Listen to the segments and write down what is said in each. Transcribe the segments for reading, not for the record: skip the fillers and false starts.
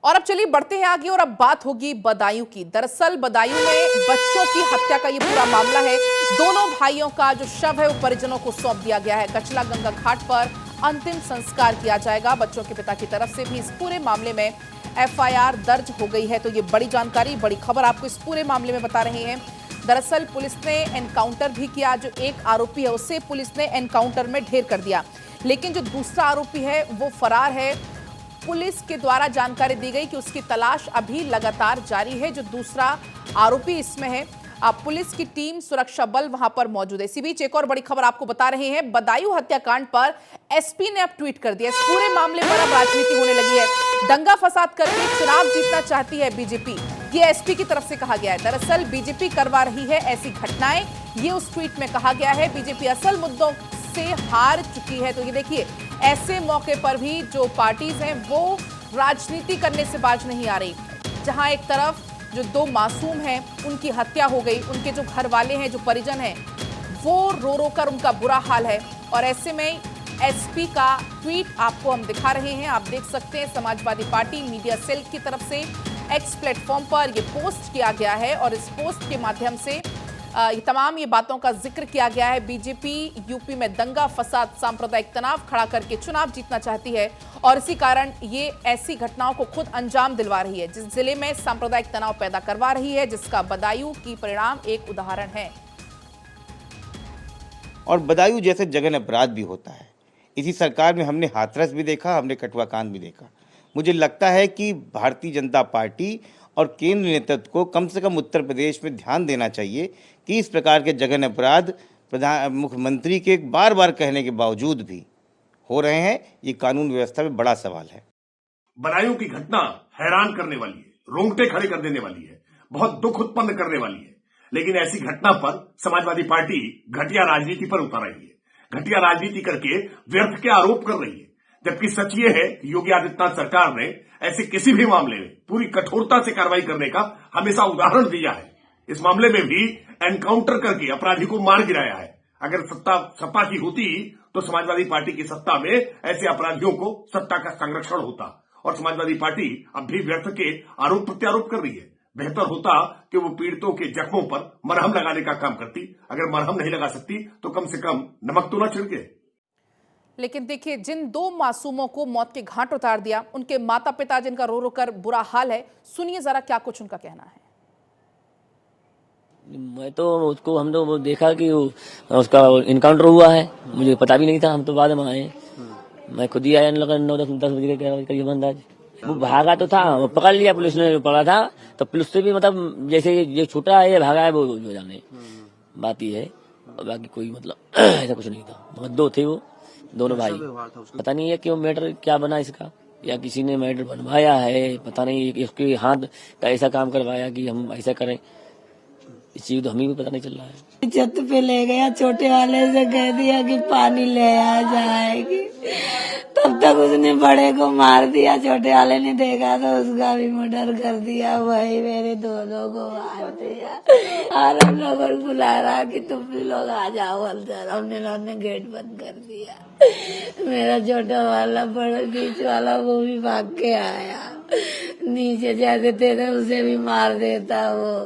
और अब चलिए बढ़ते हैं आगे और अब बात होगी बदायूं की। दरअसल बदायूं में बच्चों की हत्या का ये पूरा मामला है। दोनों भाइयों का जो शव है वो परिजनों को सौंप दिया गया है। कचला गंगा घाट पर अंतिम संस्कार किया जाएगा। बच्चों के पिता की तरफ से भी इस पूरे मामले में एफआईआर दर्ज हो गई है। तो ये बड़ी जानकारी, बड़ी खबर आपको इस पूरे मामले में बता रहे हैं। दरअसल पुलिस ने एनकाउंटर भी किया। जो एक आरोपी है उसे पुलिस ने एनकाउंटर में ढेर कर दिया, लेकिन जो दूसरा आरोपी है वो फरार है। पुलिस के द्वारा जानकारी दी गई कि उसकी तलाश अभी लगातार जारी है। जो दूसरा आरोपी इसमें है, पुलिस की टीम, सुरक्षा बल वहां पर मौजूद है। इसी बीच एक और बड़ी खबर आपको बता रहे हैं। बदायूं हत्याकांड पर एसपी ने अब ट्वीट कर दिया। इस पूरे मामले पर अब राजनीति होने लगी है। दंगा फसाद करके चुनाव जीतना चाहती है बीजेपी, ये एसपी की तरफ से कहा गया है। दरअसल बीजेपी करवा रही है ऐसी घटनाएं, ये उस ट्वीट में कहा गया है। बीजेपी असल मुद्दों से हार चुकी है। तो ये देखिए, ऐसे मौके पर भी जो पार्टीज हैं वो राजनीति करने से बाज नहीं आ रही। जहां एक तरफ जो दो मासूम हैं उनकी हत्या हो गई, उनके जो घर वाले हैं, जो परिजन हैं, वो रो रो कर उनका बुरा हाल है। और ऐसे में एसपी का ट्वीट आपको हम दिखा रहे हैं, आप देख सकते हैं। समाजवादी पार्टी मीडिया सेल की तरफ से एक्स प्लेटफॉर्म पर यह पोस्ट किया गया है और इस पोस्ट के माध्यम से तमाम ये बातों का जिक्र किया गया है। बीजेपी यूपी में दंगा फसाद, सांप्रदायिक तनाव खड़ा करके चुनाव जीतना चाहती है और इसी कारण ये ऐसी घटनाओं को खुद अंजाम दिलवा रही है जिस जिले में सांप्रदायिक तनाव पैदा करवा रही है, जिसका बदायूं की परिणाम एक उदाहरण है। और बदायूं जैसे जघन्य अपराध भी होता है। इसी सरकार में हमने हाथरस भी देखा, हमने कठुआकांड भी देखा। मुझे लगता है कि भारतीय जनता पार्टी और केंद्र नेतृत्व को कम से कम उत्तर प्रदेश में ध्यान देना चाहिए कि इस प्रकार के जघन्य अपराध मुख्यमंत्री के बार बार कहने के बावजूद भी हो रहे हैं। ये कानून व्यवस्था में बड़ा सवाल है। बदायूं की घटना हैरान करने वाली है, रोंगटे खड़े कर देने वाली है, बहुत दुख उत्पन्न करने वाली है। लेकिन ऐसी घटना पर समाजवादी पार्टी घटिया राजनीति पर उतर रही है, घटिया राजनीति करके व्यर्थ के आरोप कर रही है। जबकि सच ये है कि योगी आदित्यनाथ सरकार ने ऐसे किसी भी मामले में पूरी कठोरता से कार्रवाई करने का हमेशा उदाहरण दिया है। इस मामले में भी एनकाउंटर करके अपराधी को मार गिराया है। अगर सत्ता सपा की होती तो समाजवादी पार्टी की सत्ता में ऐसे अपराधियों को सत्ता का संरक्षण होता और समाजवादी पार्टी अब भी व्यर्थ के आरोप प्रत्यारोप कर रही है। बेहतर होता कि वो पीड़ितों के जख्मों पर मरहम लगाने का काम करती। अगर मरहम नहीं लगा सकती तो कम से कम नमक तो न छिड़के। लेकिन देखिए, जिन दो मासूमों को मौत के घाट उतार दिया, उनके माता पिता जिनका रो रो कर बुरा हाल है, सुनिए जरा क्या कुछ उनका कहना है। मैं तो उसको, हम तो वो देखा कि उसका इनकाउंटर हुआ है, मुझे पता भी नहीं था, हम तो बाद में आए। मैं खुद ही आया 9-10 बजे के करीब अंदाज। वो भागा तो था, वो पकड़ लिया पुलिस ने, पकड़ा था तो पुलिस से भी मतलब जैसे ये छूटा है, ये भागा है, वो जो जाने बात ही है। और बाकी कोई मतलब ऐसा कुछ नहीं था। मतलब दो थे, वो दोनों भाई। पता नहीं है क्यों मैटर क्या बना इसका, या किसी ने मैटर बनवाया है, पता नहीं। इसके हाथ का ऐसा काम करवाया कि हम ऐसा करें, इस चीज तो हमें भी पता नहीं चल रहा है। छत पे ले गया, छोटे वाले से कह दिया कि पानी ले आ जाएगी, तब तक उसने बड़े को मार दिया। छोटे वाले ने देखा तो उसका भी मर्डर कर दिया। वही मेरे दोनों को मार दिया और हम लोगों को बुला रहा कि तुम भी लोग आ जाओ अंदर। हमने गेट बंद कर दिया। मेरा छोटा वाला, बड़ा बीच वाला, वो भी भाग के आया। नीचे जाते थे उसे भी मार देता वो।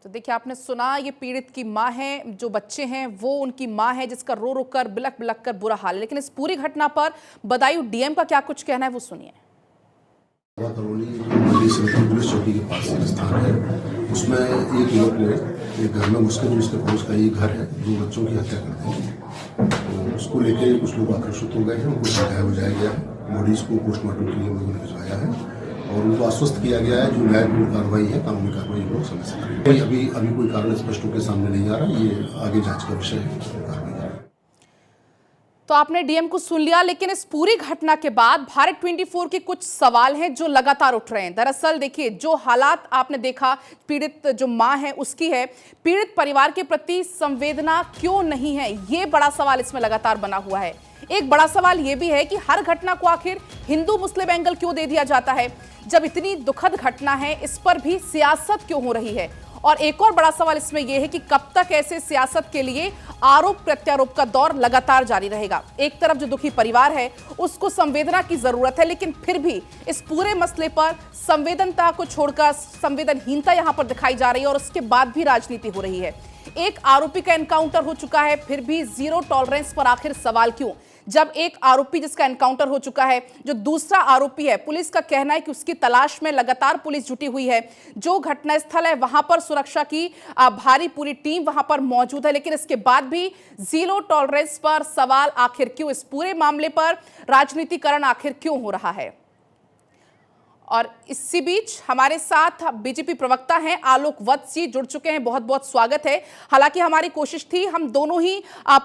तो देखिए, आपने सुना, ये पीड़ित की मां है, जो बच्चे हैं वो उनकी मां है, जिसका रो रो कर, बिलख बिलख कर बुरा हाल है। लेकिन इस पूरी घटना पर बदायूं डीएम का क्या कुछ कहना है, वो सुनिए। पुलिस चौकी के पास एक स्थान है, उसमें एक युवक ने एक घर में घुसकर, जो इसके पड़ोस का ही घर है, 2 बच्चों की हत्या कर दी। तो उसको लेके कुछ लोग आकर्षित हो गए हैं, उनको समझाया बुझाया गया है, बॉडीज को पोस्टमार्टम के लिए उन्होंने भिजवाया है और उनको आश्वस्त किया गया है जो न्यायपूर्ण कार्रवाई है, कानूनी कार्रवाई लोग समय से करेंगे। अभी कोई कारण स्पष्ट होकर सामने नहीं आ रहा, ये आगे जांच का विषय है। तो आपने डीएम को सुन लिया, लेकिन इस पूरी घटना के बाद भारत 24 के कुछ सवाल हैं जो लगातार उठ रहे हैं। दरअसल देखिए, जो हालात आपने देखा, पीड़ित जो मां है उसकी है, पीड़ित परिवार के प्रति संवेदना क्यों नहीं है, ये बड़ा सवाल इसमें लगातार बना हुआ है। एक बड़ा सवाल यह भी है कि हर घटना को आखिर हिंदू मुस्लिम एंगल क्यों दे दिया जाता है। जब इतनी दुखद घटना है, इस पर भी सियासत क्यों हो रही है। और एक और बड़ा सवाल इसमें यह है कि कब तक ऐसे सियासत के लिए आरोप प्रत्यारोप का दौर लगातार जारी रहेगा। एक तरफ जो दुखी परिवार है उसको संवेदना की जरूरत है, लेकिन फिर भी इस पूरे मसले पर संवेदनता को छोड़कर संवेदनहीनता यहां पर दिखाई जा रही है और उसके बाद भी राजनीति हो रही है। एक आरोपी का एनकाउंटर हो चुका है, फिर भी जीरो टॉलरेंस पर आखिर सवाल क्यों? जब एक आरोपी जिसका एनकाउंटर हो चुका है, जो दूसरा आरोपी है, पुलिस का कहना है कि उसकी तलाश में लगातार पुलिस जुटी हुई है। जो घटनास्थल है वहां पर सुरक्षा की भारी पूरी टीम वहां पर मौजूद है, लेकिन इसके बाद भी जीरो टॉलरेंस पर सवाल आखिर क्यों? इस पूरे मामले पर राजनीतिकरण आखिर क्यों हो रहा है? और इसी बीच हमारे साथ बीजेपी प्रवक्ता हैं आलोक वत्स जी जुड़ चुके हैं। बहुत बहुत स्वागत है। हालांकि हमारी कोशिश थी हम दोनों ही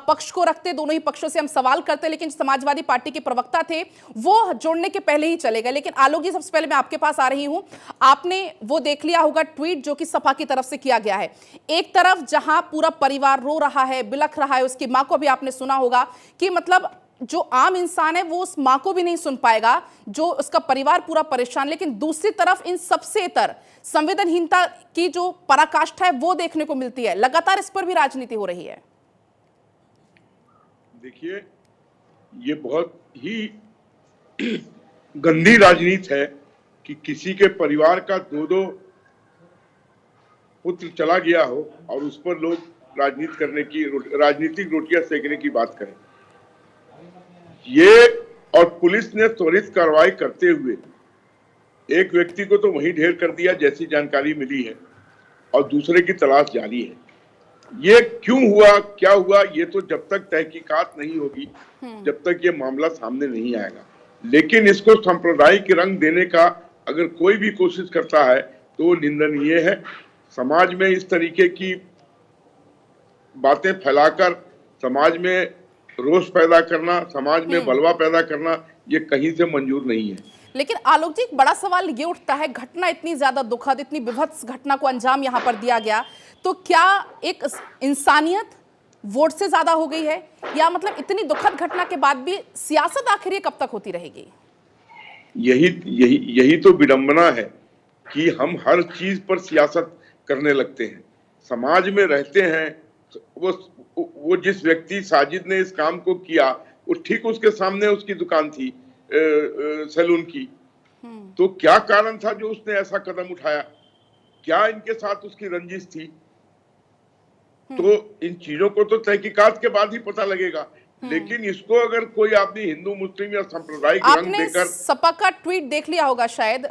पक्ष को रखते, दोनों ही पक्षों से हम सवाल करते, लेकिन समाजवादी पार्टी के प्रवक्ता थे वो जोड़ने के पहले ही चले गए। लेकिन आलोक जी, सबसे पहले मैं आपके पास आ रही हूं। आपने वो देख लिया होगा ट्वीट जो कि सपा की तरफ से किया गया है। एक तरफ जहां पूरा परिवार रो रहा है, बिलख रहा है, उसकी मां को भी आपने सुना होगा कि मतलब जो आम इंसान है वो उस मां को भी नहीं सुन पाएगा, जो उसका परिवार पूरा परेशान। लेकिन दूसरी तरफ इन सबसे इतर संवेदनहीनता की जो पराकाष्ठा है वो देखने को मिलती है। लगातार इस पर भी राजनीति हो रही है। देखिए, ये बहुत ही गंदी राजनीति है कि किसी के परिवार का दो पुत्र चला गया हो और उस पर लोग राजनीतिक रोटियां सेकने की बात करें। ये और पुलिस ने त्वरित कार्रवाई करते हुए एक व्यक्ति को तो वहीं ढेर कर दिया जैसी जानकारी मिली है और दूसरे की तलाश जारी है। ये क्यों हुआ, क्या हुआ, ये तो जब तक तहकीकात नहीं होगी, जब तक ये मामला सामने नहीं आएगा। लेकिन इसको सांप्रदायिक रंग देने का अगर कोई भी कोशिश करता है तो वो निंदनीय है। समाज में इस तरीके की बातें फैलाकर समाज में रोष पैदा करना, समाज में बलवा पैदा करना, ये कहीं से मंजूर नहीं है। लेकिन आलोक जी, एक बड़ा सवाल ये उठता है, घटना इतनी ज्यादा दुखद, इतनी विभत्स घटना को अंजाम यहां पर दिया गया, तो क्या एक इंसानियत वोट से ज्यादा हो गई है? या मतलब इतनी दुखद घटना के बाद भी सियासत आखिर ये कब तक होती रहेगी? यही तो विडंबना है कि हम हर चीज पर सियासत करने लगते हैं। समाज में रहते हैं, वो जिस व्यक्ति साजिद ने इस काम को किया, वो ठीक उसके सामने उसकी दुकान थी सैलून की, तो क्या कारण था जो उसने ऐसा कदम उठाया? क्या इनके साथ उसकी रंजिश थी? तो इन चीजों को तो तहकीकात के बाद ही पता लगेगा। लेकिन इसको अगर कोई आदमी हिंदू मुस्लिम या सांप्रदायिक रंग देकर, सपा का ट्वीट देख लिया होगा शायद,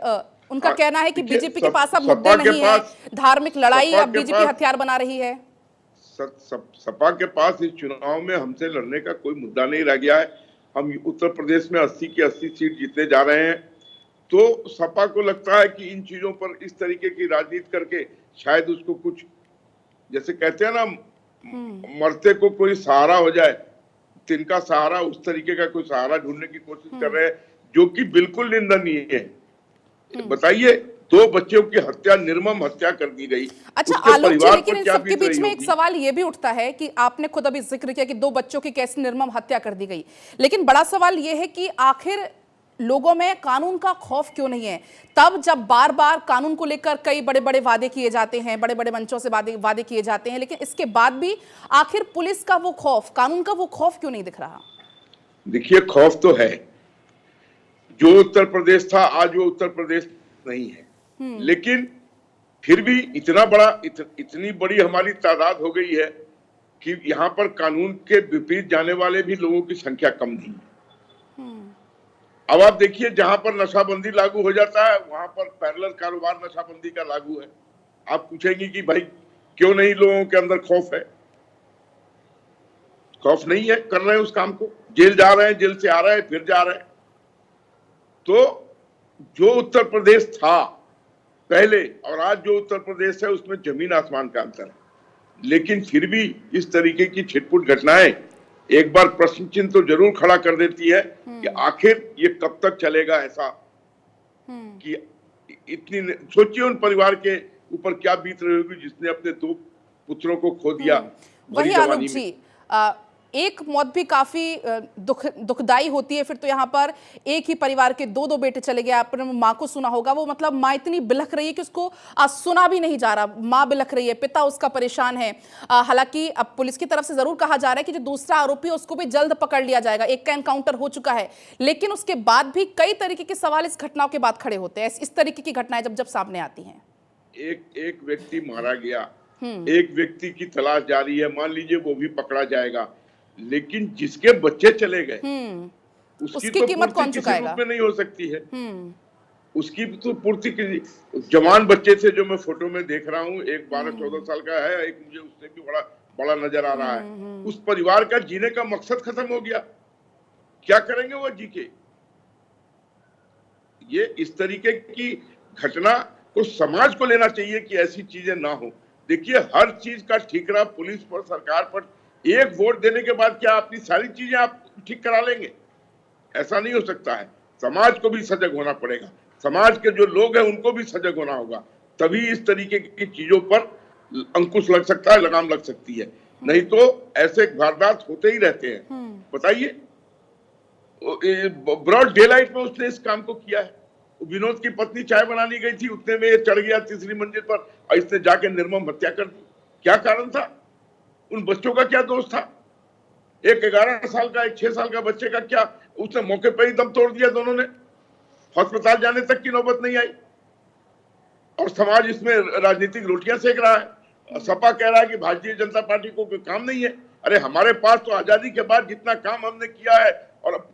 उनका कहना है कि बीजेपी के पास अब मुद्दे नहीं है, धार्मिक लड़ाई अब बीजेपी हथियार बना रही है। सपा के पास इस चुनाव में हमसे लड़ने का कोई मुद्दा नहीं रह गया है। हम उत्तर प्रदेश में 80 की 80 सीट जीतने जा रहे हैं। तो सपा को लगता है कि इन चीजों पर इस तरीके की राजनीति करके शायद उसको कुछ, जैसे कहते हैं ना, मरते को कोई सहारा हो जाए, तिनका सहारा, उस तरीके का कोई सहारा ढूंढने की कोशिश कर रहे हैं, जो कि बिल्कुल निंदनीय है। बताइए, 2 बच्चों की हत्या, निर्मम हत्या कर दी गई। अच्छा आलोक जी, लेकिन इन सबके बीच में एक सवाल ये भी उठता है कि आपने खुद अभी जिक्र किया कि 2 बच्चों की कैसे निर्मम हत्या कर दी गई, लेकिन बड़ा सवाल ये है कि आखिर लोगों में कानून का खौफ क्यों नहीं है? तब जब बार बार कानून को लेकर कई बड़े बड़े वादे किए जाते हैं, बड़े बड़े मंचों से वादे किए जाते हैं, लेकिन इसके बाद भी आखिर पुलिस का वो खौफ, कानून का वो खौफ क्यों नहीं दिख रहा? देखिए, खौफ तो है। जो उत्तर प्रदेश था आज वो उत्तर प्रदेश नहीं है। लेकिन फिर भी इतनी बड़ी हमारी तादाद हो गई है कि यहाँ पर कानून के विपरीत जाने वाले भी लोगों की संख्या कम नहीं है। अब आप देखिए, जहां पर नशाबंदी लागू हो जाता है वहां पर पैरेलल कारोबार नशाबंदी का लागू है। आप पूछेंगे कि भाई क्यों नहीं लोगों के अंदर खौफ है? खौफ नहीं है, कर रहे हैं उस काम को, जेल जा रहे हैं, जेल से आ रहे हैं, फिर जा रहे हैं। तो जो उत्तर प्रदेश था पहले और आज जो उत्तर प्रदेश है उसमें जमीन आसमान का अंतर है। लेकिन फिर भी इस तरीके की छिटपुट घटनाएं एक बार प्रश्न चिन्ह तो जरूर खड़ा कर देती है कि आखिर ये कब तक चलेगा ऐसा। कि इतनी, सोचिए उन परिवार के ऊपर क्या बीत रही होगी जिसने अपने 2 पुत्रों को खो दिया। वही आलोक जी, एक मौत भी काफी दुखदाई होती है। फिर तो यहाँ पर एक ही परिवार के दो बेटे चले गए। आपने माँ को सुना होगा, वो मतलब माँ इतनी बिलख रही है कि उसको सुना भी नहीं जा रहा। माँ बिलख रही है, पिता उसका परेशान है। हालांकि अब पुलिस की तरफ से जरूर कहा जा रहा है कि जो दूसरा आरोपी है उसको भी जल्द पकड़ लिया जाएगा। एक का एनकाउंटर हो चुका है, लेकिन उसके बाद भी कई तरीके के सवाल इस घटनाओं के बाद खड़े होते हैं। इस तरीके की घटनाएं जब सामने आती हैं, एक व्यक्ति मारा गया, एक व्यक्ति की तलाश जारी है, मान लीजिए वो भी पकड़ा जाएगा, लेकिन जिसके बच्चे चले गए उसकी तो कीमत कौन पूर्ति किसी चुकाएगा? रूप में नहीं हो सकती है। उसकी तो पूर्ति जवान बच्चे से जो मैं फोटो में देख रहा हूँ, एक 12-14 साल का है, एक मुझे उससे भी बड़ा नजर आ रहा है। उस परिवार का जीने का मकसद खत्म हो गया। क्या करेंगे वो जी के? ये इस तरीके की घटना को समाज को लेना चाहिए कि ऐसी चीजें ना हो। देखिए, हर चीज का ठीकरा पुलिस पर, सरकार पर। एक वोट देने के बाद क्या अपनी सारी चीजें आप ठीक करा लेंगे? ऐसा नहीं हो सकता है। समाज को भी सजग होना पड़ेगा, समाज के जो लोग हैं उनको भी सजग होना होगा, तभी इस तरीके की चीजों पर अंकुश लग सकता है, लगाम लग सकती है। नहीं तो ऐसे वारदात होते ही रहते हैं। बताइए, ब्रॉड डे लाइट में उसने इस काम को किया है। विनोद की पत्नी चाय बनाने गई थी, उतने में ये चढ़ गया तीसरी मंजिल पर और इसने जाके निर्मम हत्या कर दी। क्या कारण था? उन बच्चों का क्या दोष था? एक 11 साल का, एक 6 साल का बच्चे का क्या? उसने मौके पर ही दम तोड़ दिया। दोनों ने अस्पताल जाने तक की नौबत नहीं आई। और समाज इसमें राजनीतिक रोटियां सेक रहा है। सपा कह रहा है कि भारतीय जनता पार्टी को कोई काम नहीं है। अरे हमारे पास तो आजादी के बाद जितना काम हमने किया है और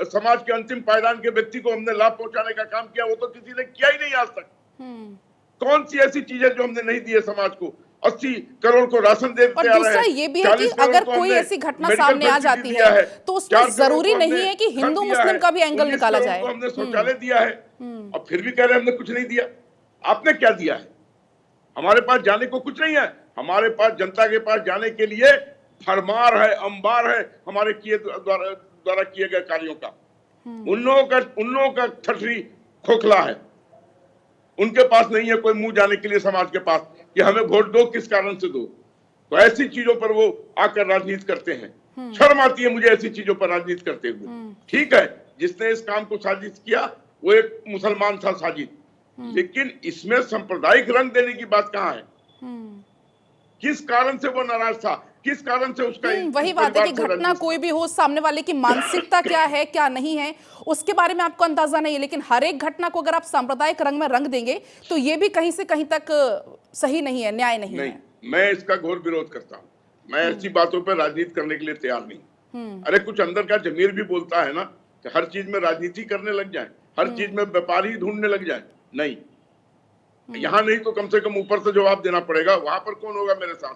समाज के अंतिम पायदान के व्यक्ति को हमने लाभ पहुंचाने का काम किया, वो तो किसी ने किया ही नहीं आज तक। कौन सी ऐसी चीजें जो हमने नहीं दी है समाज को? 80 करोड़ को राशन देते आ रहे हैं। और दूसरा ये भी है कि अगर कोई ऐसी घटना सामने आ जाती है तो उसमें जरूरी नहीं है कि हिंदू मुस्लिम का भी एंगल निकाला जाए। हमने शौचालय दिया है और फिर भी कह रहे हैं हमने कुछ नहीं दिया। आपने क्या दिया है? हमारे पास जाने को कुछ नहीं है। हमारे पास, जनता के पास जाने के लिए फरमार है, अंबार है हमारे द्वारा किए गए कार्यों का। उन लोगों का ठठरी खोखला है। उनके पास नहीं है कोई मुंह जाने के लिए समाज के पास कि हमें वोट दो, किस कारण से दो। तो ऐसी चीजों पर वो आकर राजनीति करते हैं। शर्म आती है मुझे ऐसी चीजों पर राजनीति करते हुए। ठीक है, जिसने इस काम को साजिश किया वो एक मुसलमान था साजिद, लेकिन इसमें सांप्रदायिक रंग देने की बात कहाँ है? किस कारण से वो नाराज था? किस कारण से उसका वही बात है कि घटना कोई भी हो, सामने वाले की मानसिकता क्या है, क्या नहीं है, उसके बारे में आपको अंदाजा नहीं है। लेकिन हर एक घटना को अगर आप सांप्रदायिक रंग में रंग देंगे तो ये भी कहीं से कहीं तक सही नहीं है, न्याय नहीं है। मैं इसका घोर विरोध करता हूँ। मैं ऐसी बातों पर राजनीति करने के लिए तैयार नहीं। अरे कुछ अंदर का जमीर भी बोलता है ना कि हर चीज में राजनीति करने लग जाए, हर चीज में व्यापार ही ढूंढने लग जाए। नहीं, यहाँ नहीं तो कम से कम ऊपर से जवाब देना पड़ेगा। वहां पर कौन होगा मेरे साथ?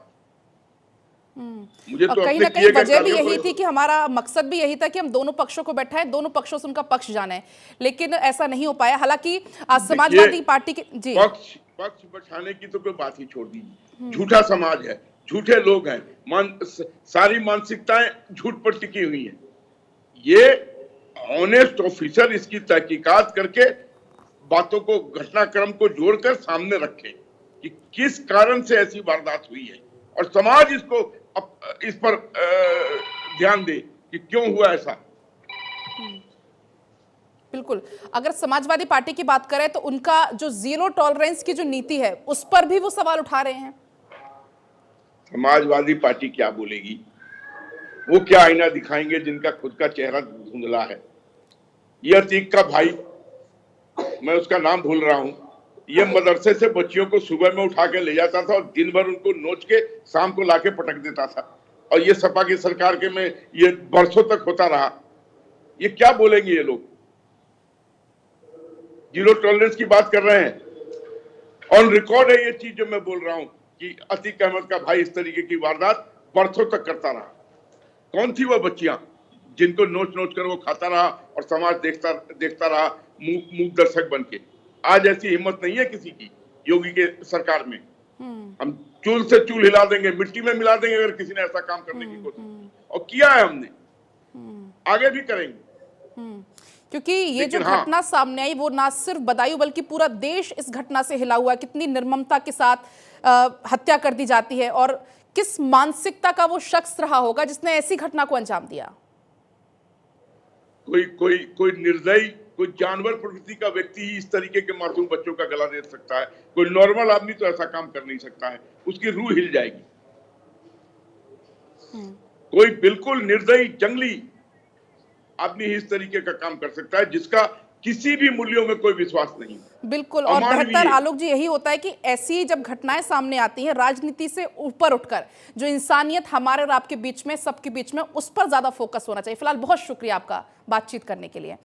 मुझे तो कहीं ना कहीं वजह भी यही थी कि हमारा मकसद भी यही था कि हम दोनों पक्षों को बैठाएं, दोनों पक्षों से उनका पक्ष जाने, लेकिन ऐसा नहीं हो पाया। हालांकि समाजवादी पार्टी के जी पक्ष बचाने की तो कोई बात ही छोड़ दीजिए। झूठा समाज है, झूठे लोग हैं, सारी मानसिकताएं झूठ पर टिकी हुई हैं। ये ऑनेस्ट ऑफिसर इसकी तहकीकात करके बातों को, घटनाक्रम को जोड़कर सामने रखें कि किस कारण से ऐसी वारदात हुई है और समाज इस पर ध्यान दे कि क्यों हुआ ऐसा। बिल्कुल, अगर समाजवादी पार्टी की बात करें तो उनका जो जीरो टॉलरेंस की जो नीति है उस पर भी वो सवाल उठा रहे हैं। समाजवादी पार्टी क्या बोलेगी? वो क्या आईना दिखाएंगे जिनका खुद का चेहरा धुंधला है? ये अतीक का भाई, मैं उसका नाम भूल रहा हूं, ये मदरसे से बच्चियों को सुबह में उठा के ले जाता था और दिन भर उनको नोच के शाम को लाके पटक देता था। और ये सपा की सरकार के में ये बरसों तक होता रहा। ये क्या बोलेंगे ये लोग? जीरो टॉलरेंस की बात कर रहे हैं। ऑन रिकॉर्ड है ये चीज जो मैं बोल रहा हूं कि अतीक अहमद का भाई इस तरीके की वारदात बरसों तक करता रहा। कौन थी वो बच्चियां जिनको नोच नोच कर वो खाता रहा और समाज देखता रहा मूक दर्शक बन के? आज ऐसी हिम्मत नहीं है किसी की योगी के सरकार में। हम चूल से चूल हिला देंगे, मिट्टी में मिला देंगे अगर किसी ने ऐसा काम करने की कोशिश, और किया है हमने, आगे भी करेंगे। क्योंकि ये जो घटना सामने आई वो ना सिर्फ बदायूं बल्कि पूरा देश इस घटना से हिला हुआ है। कितनी निर्ममता के साथ हत्या कर दी जाती है और किस मानसिकता का वो शख्स रहा होगा जिसने ऐसी घटना को अंजाम दिया? कोई निर्दयी, कोई जानवर प्रवृत्ति का व्यक्ति ही इस तरीके के मासूम बच्चों का गला दे सकता है। कोई नॉर्मल आदमी तो ऐसा काम कर नहीं सकता है, उसकी रूह हिल जाएगी। कोई बिल्कुल निर्दयी जंगली आदमी ही इस तरीके का काम कर सकता है जिसका किसी भी मूल्यों में कोई विश्वास नहीं। बिल्कुल, और बेहतर आलोक जी यही होता है कि ऐसी जब घटनाएं सामने आती हैं, राजनीति से ऊपर उठकर जो इंसानियत हमारे और आपके बीच में, सबके बीच में, उस पर ज्यादा फोकस होना चाहिए। फिलहाल बहुत शुक्रिया आपका बातचीत करने के लिए।